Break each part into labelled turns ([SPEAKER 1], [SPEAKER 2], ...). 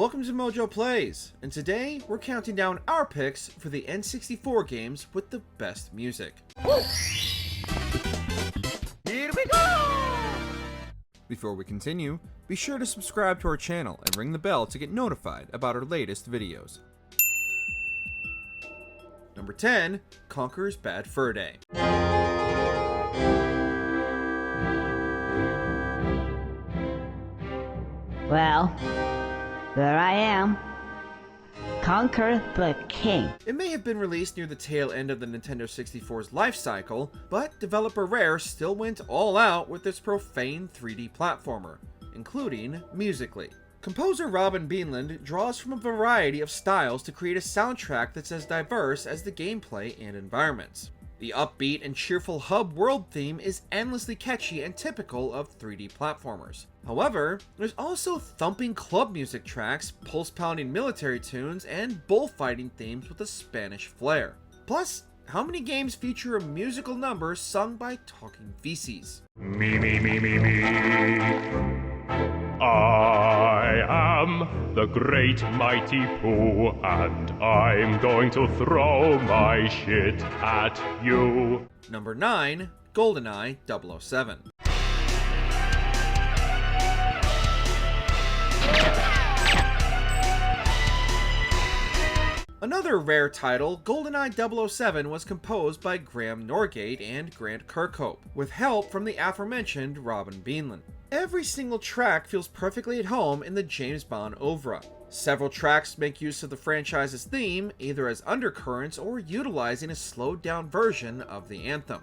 [SPEAKER 1] welcome to MojoPlays, and today we're counting down our picks for the N64 games with the best music. Here we go! Before we continue, be sure to subscribe to our channel and ring the bell to get notified about our latest videos. Number 10, Conker's Bad Fur Day.
[SPEAKER 2] Well, there I am. Conker the King.
[SPEAKER 1] It may have been released near the tail end of the Nintendo 64's life cycle, but developer Rare still went all out with this profane 3D platformer, including musically. Composer Robin Beanland draws from a variety of styles to create a soundtrack that's as diverse as the gameplay and environments. The upbeat and cheerful hub world theme is endlessly catchy and typical of 3D platformers. However, there's also thumping club music tracks, pulse-pounding military tunes, and bullfighting themes with a Spanish flair. Plus, how many games feature a musical number sung by talking feces?
[SPEAKER 3] Me. I am the great mighty Pooh, and I'm going to throw my shit at you.
[SPEAKER 1] Number 9, GoldenEye 007. Another Rare title, GoldenEye 007 was composed by Graham Norgate and Grant Kirkhope, with help from the aforementioned Robin Beanland. Every single track feels perfectly at home in the James Bond oeuvre. Several tracks make use of the franchise's theme, either as undercurrents or utilizing a slowed down version of the anthem.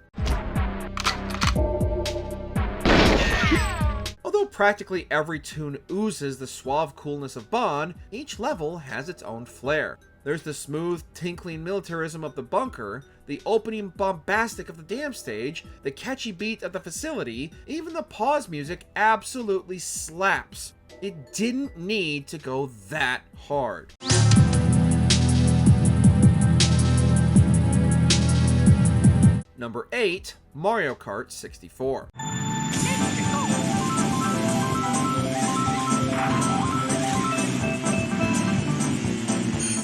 [SPEAKER 1] Although practically every tune oozes the suave coolness of Bond, each level has its own flair. There's the smooth, tinkling militarism of the bunker, the opening bombastic of the dam stage, the catchy beat of the facility, even the pause music absolutely slaps. It didn't need to go that hard. Number 8, Mario Kart 64.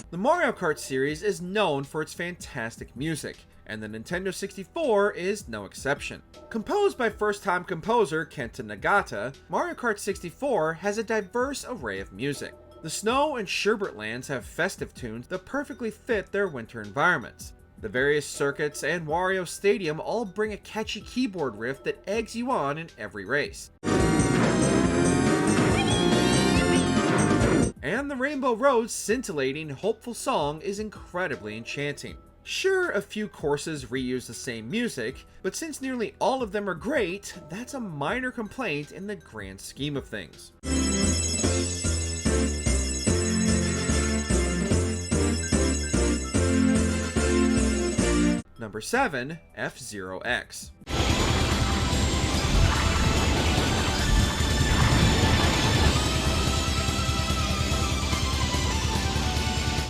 [SPEAKER 1] The Mario Kart series is known for its fantastic music, and the Nintendo 64 is no exception. Composed by first-time composer Kenta Nagata, Mario Kart 64 has a diverse array of music. The snow and sherbet lands have festive tunes that perfectly fit their winter environments. The various circuits and Wario Stadium all bring a catchy keyboard riff that eggs you on in every race. And the Rainbow Road's scintillating, hopeful song is incredibly enchanting. Sure, a few courses reuse the same music, but since nearly all of them are great, that's a minor complaint in the grand scheme of things. Number 7, F-Zero X.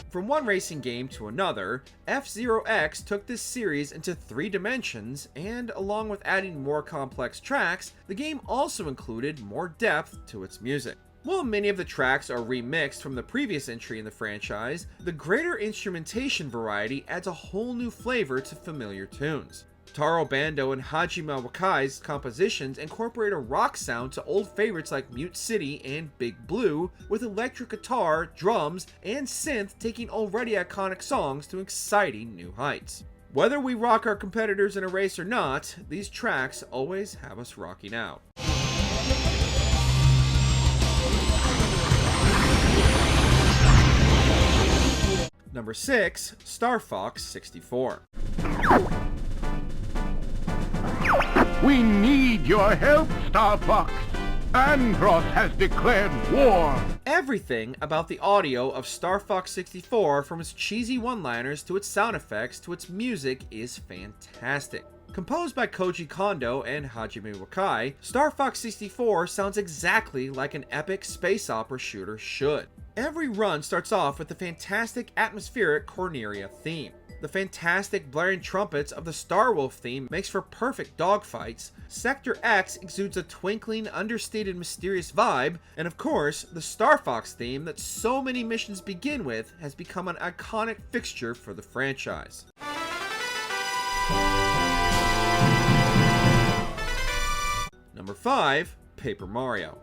[SPEAKER 1] From one racing game to another, F-Zero X took this series into 3 dimensions, and along with adding more complex tracks, the game also included more depth to its music. While many of the tracks are remixed from the previous entry in the franchise, the greater instrumentation variety adds a whole new flavor to familiar tunes. Taro Bando and Hajime Wakai's compositions incorporate a rock sound to old favorites like Mute City and Big Blue, with electric guitar, drums, and synth taking already iconic songs to exciting new heights. Whether we rock our competitors in a race or not, these tracks always have us rocking out. Number 6, Star Fox 64.
[SPEAKER 4] We need your help, Star Fox. Andros has declared war.
[SPEAKER 1] Everything about the audio of Star Fox 64, from its cheesy one-liners to its sound effects to its music, is fantastic. Composed by Koji Kondo and Hajime Wakai, Star Fox 64 sounds exactly like an epic space opera shooter should. Every run starts off with the fantastic atmospheric Corneria theme. The fantastic blaring trumpets of the Star Wolf theme makes for perfect dogfights, Sector X exudes a twinkling, understated, mysterious vibe, and of course, the Star Fox theme that so many missions begin with has become an iconic fixture for the franchise. Number 5, Paper Mario.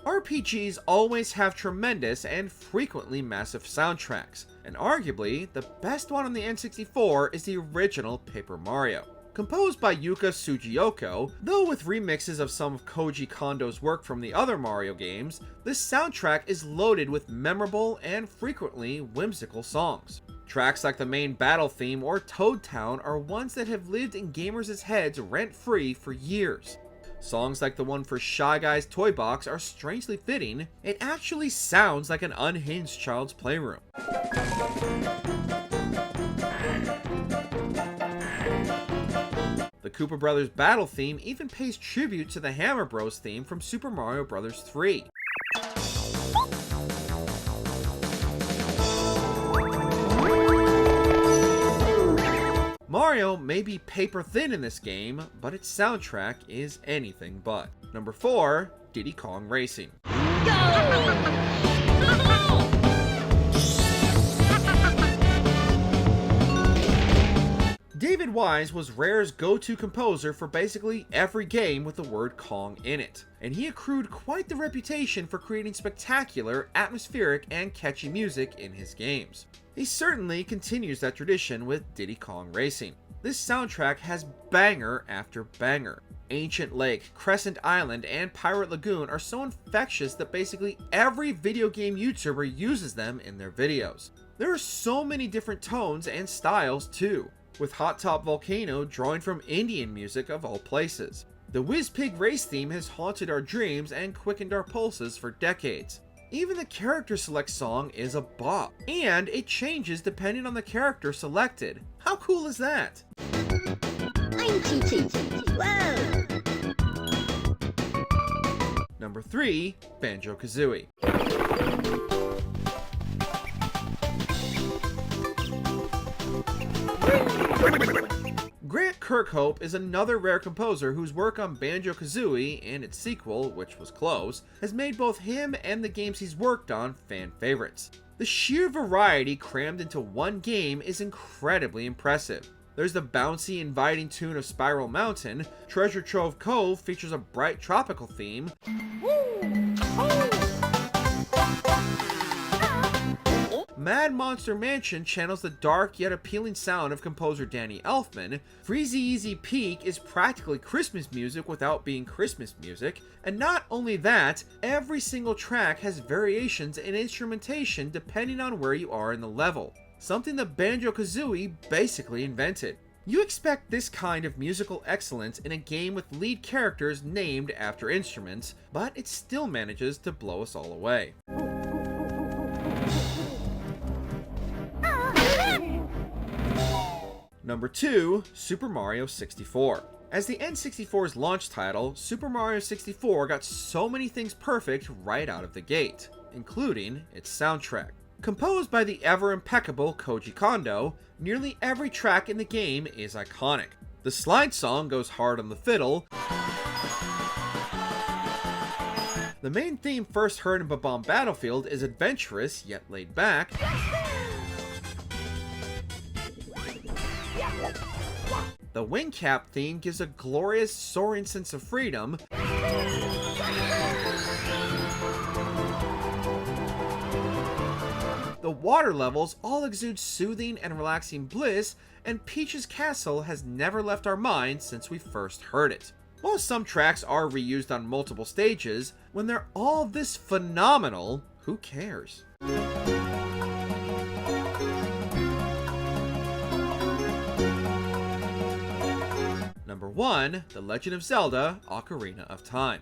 [SPEAKER 1] RPGs always have tremendous and frequently massive soundtracks, and arguably, the best one on the N64 is the original Paper Mario. Composed by Yuka Tsujioko, though with remixes of some of Koji Kondo's work from the other Mario games, this soundtrack is loaded with memorable and frequently whimsical songs. Tracks like the main battle theme or Toad Town are ones that have lived in gamers' heads rent-free for years. Songs like the one for Shy Guy's Toy Box are strangely fitting. It actually sounds like an unhinged child's playroom. The Koopa Brothers battle theme even pays tribute to the Hammer Bros theme from Super Mario Bros. 3. Mario may be paper thin in this game, but its soundtrack is anything but. Number 4, Diddy Kong Racing. David Wise was Rare's go-to composer for basically every game with the word Kong in it, and he accrued quite the reputation for creating spectacular, atmospheric, and catchy music in his games. He certainly continues that tradition with Diddy Kong Racing. This soundtrack has banger after banger. Ancient Lake, Crescent Island, and Pirate Lagoon are so infectious that basically every video game YouTuber uses them in their videos. There are so many different tones and styles too, with Hot Top Volcano drawing from Indian music of all places. The Whiz Pig race theme has haunted our dreams and quickened our pulses for decades. Even the character select song is a bop, and it changes depending on the character selected. How cool is that?
[SPEAKER 2] I'm Chi-Chi. Whoa!
[SPEAKER 1] Number 3, Banjo-Kazooie. Grant Kirkhope is another Rare composer whose work on Banjo-Kazooie and its sequel, which was close, has made both him and the games he's worked on fan favorites. The sheer variety crammed into one game is incredibly impressive. There's the bouncy, inviting tune of Spiral Mountain, Treasure Trove Cove features a bright tropical theme, Mad Monster Mansion channels the dark yet appealing sound of composer Danny Elfman, Freezy Easy Peak is practically Christmas music without being Christmas music, and not only that, every single track has variations in instrumentation depending on where you are in the level, something that Banjo-Kazooie basically invented. You expect this kind of musical excellence in a game with lead characters named after instruments, but it still manages to blow us all away. Number 2, Super Mario 64. As the N64's launch title, Super Mario 64 got so many things perfect right out of the gate, including its soundtrack. Composed by the ever-impeccable Koji Kondo, nearly every track in the game is iconic. The slide song goes hard on the fiddle. The main theme first heard in Bob-omb Battlefield is adventurous yet laid back. The Wing Cap theme gives a glorious, soaring sense of freedom. The water levels all exude soothing and relaxing bliss, and Peach's Castle has never left our minds since we first heard it. While some tracks are reused on multiple stages, when they're all this phenomenal, who cares? Number 1, The Legend of Zelda: Ocarina of Time.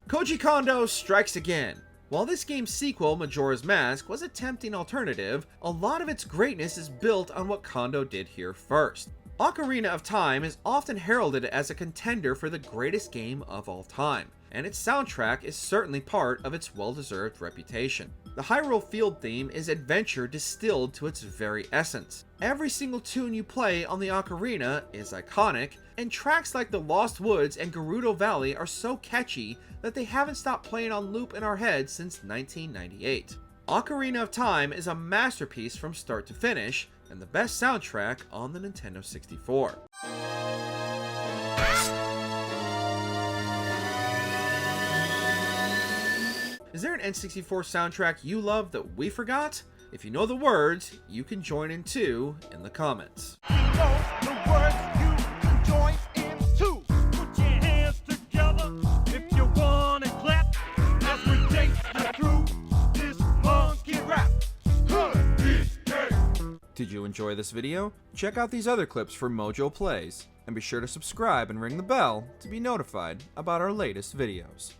[SPEAKER 1] Koji Kondo strikes again. While this game's sequel, Majora's Mask, was a tempting alternative, a lot of its greatness is built on what Kondo did here first. Ocarina of Time is often heralded as a contender for the greatest game of all time, and its soundtrack is certainly part of its well-deserved reputation. The Hyrule Field theme is adventure distilled to its very essence. Every single tune you play on the ocarina is iconic, and tracks like The Lost Woods and Gerudo Valley are so catchy that they haven't stopped playing on loop in our heads since 1998. Ocarina of Time is a masterpiece from start to finish, and the best soundtrack on the Nintendo 64. Is there an N64 soundtrack you love that we forgot? If you know the words, you can join in too in the comments. Did you enjoy this video? Check out these other clips for MojoPlays, and be sure to subscribe and ring the bell to be notified about our latest videos.